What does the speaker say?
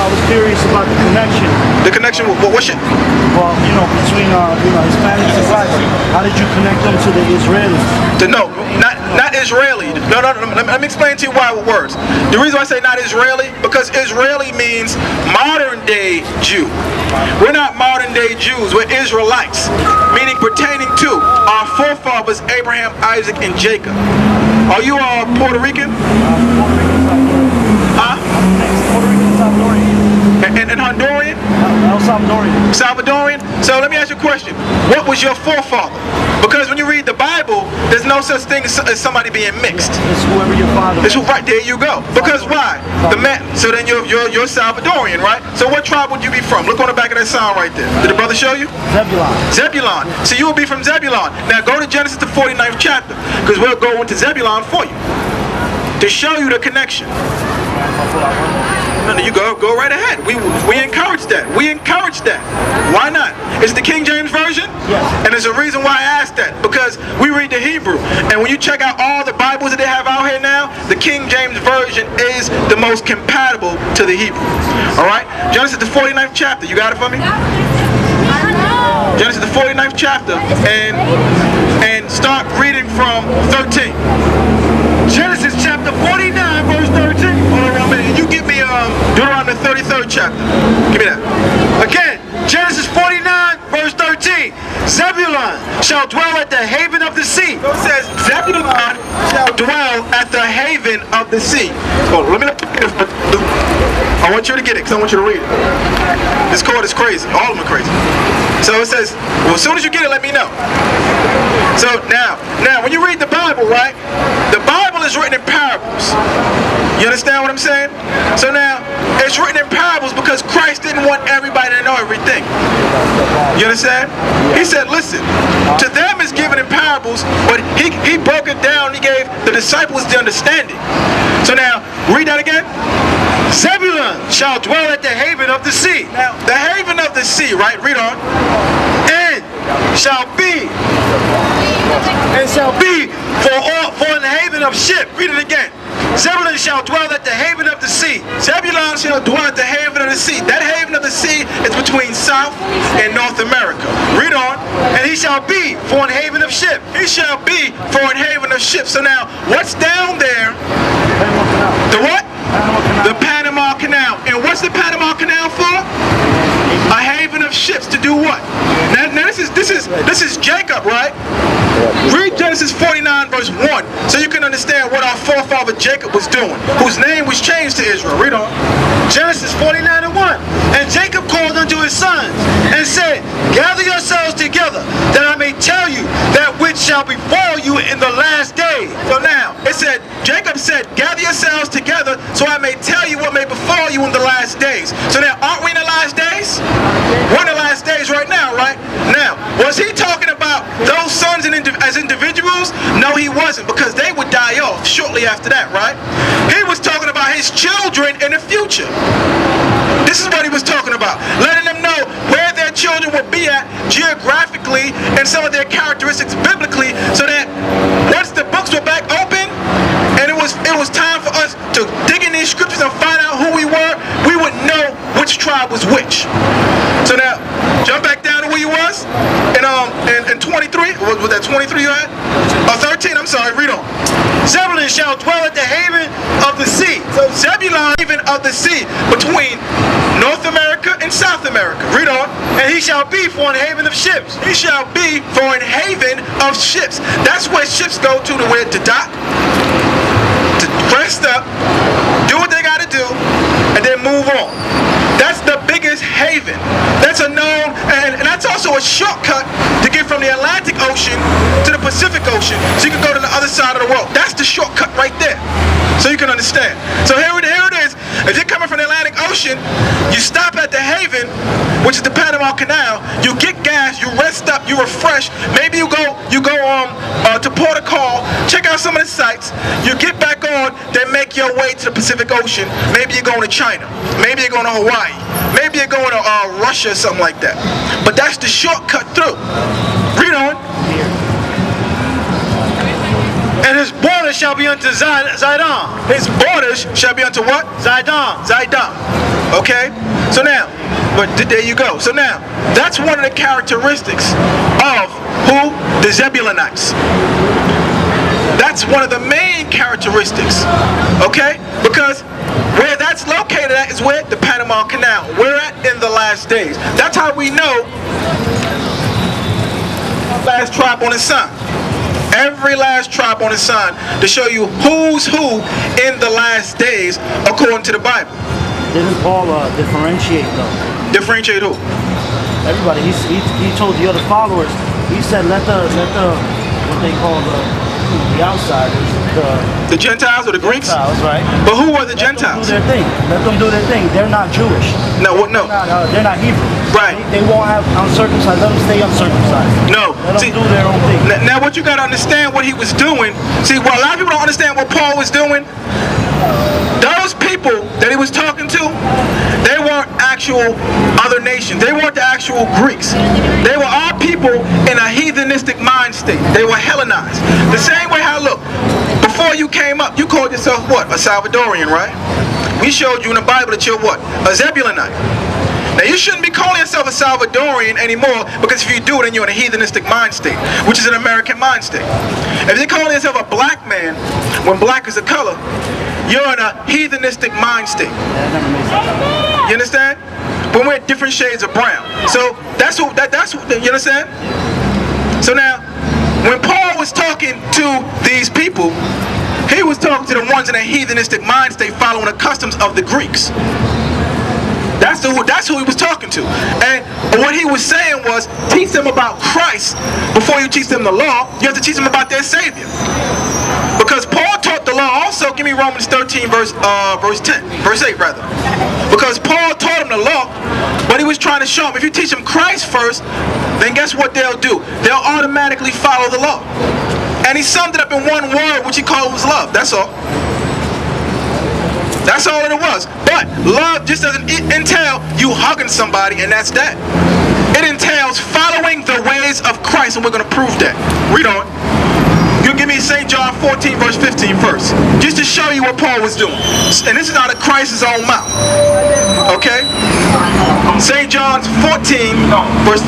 was curious about the connection. The connection, what's it? Well, between Hispanics and blacks. How did you connect them to the Israelis? No, not Israeli. No. Let me explain to you why with words. The reason why I say not Israeli, because Israeli means modern day Jew. We're not modern day Jews. We're Israelites, meaning pertaining to our forefathers Abraham, Isaac, and Jacob. Are you Puerto Rican? Puerto Rican, Salvadorian. Huh? Puerto Rican, Salvadorian. And Honduran? El Salvadorian. Salvadorian? So let me ask you a question. What was your forefather? Because when you read the Bible, there's no such thing as somebody being mixed. It's whoever your father. It's right there you go. Because why? The man. So then you're Salvadorian, right? So what tribe would you be from? Look on the back of that sign right there. Did the brother show you? Zebulon. Zebulon. So you will be from Zebulon. Now go to Genesis the 49th chapter, because we'll go into Zebulon for you to show you the connection. No, you go right ahead. We encourage that. We encourage that. Why not? It's the King James Version? Yes. And there's a reason why I asked that. Because we read the Hebrew. And when you check out all the Bibles that they have out here now, the King James Version is the most compatible to the Hebrew. Alright? Genesis the 49th chapter. You got it for me? Genesis the 49th chapter. And start reading from 13. Genesis chapter 49, verse 13. Hold on 1 minute. You give me Deuteronomy 33rd chapter. Give me that. Again, Genesis 49, verse 13. Zebulon shall dwell at the haven of the sea. So it says, Zebulon shall dwell at the haven of the sea. Oh, let me I want you to get it, because I want you to read it. This code is crazy. All of them are crazy. So it says, well, as soon as you get it, let me know. So now, when you read the Bible, right? The Bible is written in parables. You understand what I'm saying? So now, it's written in parables because Christ didn't want everybody to know everything. You understand? He said, listen, to them is given in parables, but he broke it down. He gave the disciples the understanding. So now, read that again. Zebulon shall dwell at the haven of the sea. Now, the haven of the sea, right? Read on. And shall be for an haven of ship. Read it again. Zebulon shall dwell at the haven of the sea. Zebulon shall dwell at the haven of the sea. That haven of the sea is between South and North America. Read on. And he shall be for an haven of ship. He shall be for an haven of ships. So now, what's down there? The what? The Panama Canal. And what's the Panama Canal for? A haven of ships to do what? Now this is Jacob, right? Read Genesis 49 verse 1 so you can understand what our forefather Jacob was doing, whose name was changed to Israel. Read on. Genesis 49 and 1. And Jacob called unto his sons and said, gather yourselves together, that I may tell you that which shall befall you in the last days. So now, it said, Jacob said, gather yourselves together so I may tell you what may befall you in the last days. So now, aren't we in the last days? We're in the last days right now, right? Now, was he talking about those sons as individuals? No, he wasn't, because they would die off shortly after that, right? He was talking about his children in the future. This is what he was talking about, letting them know where their children would be at geographically and some of their characteristics biblically, so that once the books were back open and it was time for us to dig in these scriptures and find out who we were, we would know which tribe was which. So now, jump back down to where you was in 23. Was that 23 you had? 13, I'm sorry, read on. Zebulon shall dwell at the haven of the sea. So Zebulon, haven of the sea, between North America and South America. Read on. And he shall be for an haven of ships. He shall be for an haven of ships. That's where ships go to where to dock, to rest up, do what they got to do, and then move on. That's the biggest haven. That's a known, and that's also a shortcut to get from the Atlantic Ocean to the Pacific Ocean, so you can go to the other side of the world. That's the shortcut right there, so you can understand. So here it is. If you're coming from the Atlantic Ocean, you stop at the haven, which is the Panama Canal. You get gas, you rest up, you refresh. Maybe you go to Port of Call, check out some of the sites. You get back on, then make your way to the Pacific Ocean. Maybe you're going to China. Maybe you're going to Hawaii. Maybe you're going to Russia or something like that. But that's the shortcut through. Read on. And his borders shall be unto Zidon. His borders shall be unto what? Zidon. Zidon. Okay? So now, but there you go. So now, that's one of the characteristics of who? The Zebulonites. That's one of the main characteristics, okay? Because where that's located at is where? The Panama Canal. We're at in the last days. That's how we know last tribe on the sun. Every last tribe on the sun to show you who's who in the last days according to the Bible. Didn't Paul differentiate though? Differentiate who? Everybody. He told the other followers. He said let the what they call the outsiders, the Gentiles or the Greeks? Gentiles, right? But who are the Gentiles? Let them do their thing. Let them do their thing. They're not Jewish. No, what? No. They're not Hebrew. Right. They won't have uncircumcised. Let them stay uncircumcised. No. Let them do their own thing. Now what you got to understand what he was doing. See, well, a lot of people don't understand what Paul was doing. Those people that he was talking to, they weren't actual other nations. They weren't the actual Greeks. They were our people in a heathenistic mind state. They were Hellenized. The same way how, look, before you came up, you called yourself what? A Salvadorian, right? We showed you in the Bible that you're what? A Zebulonite. Now you shouldn't be calling yourself a Salvadorian anymore, because if you do, then you're in a heathenistic mind state, which is an American mind state. If you're calling yourself a black man, when black is a color, you're in a heathenistic mind state. You understand? But we're different shades of brown. So that's what, you understand? So now, when Paul was talking to these people, he was talking to the ones in a heathenistic mind state following the customs of the Greeks. That's who he was talking to. And what he was saying was, teach them about Christ before you teach them the law. You have to teach them about their Savior. Because Paul taught the law also. Give me Romans 13 verse 8 rather. Because Paul taught them the law, but he was trying to show them, if you teach them Christ first, then guess what they'll do? They'll automatically follow the law. And he summed it up in one word, which he called was love. That's all. That's all that it was. But love just doesn't entail you hugging somebody and that's that. It entails following the ways of Christ, and we're going to prove that. Read on. You give me St. John 14 verse 15 first, just to show you what Paul was doing. And this is out of Christ's own mouth. Okay? St. John 14 verse 15.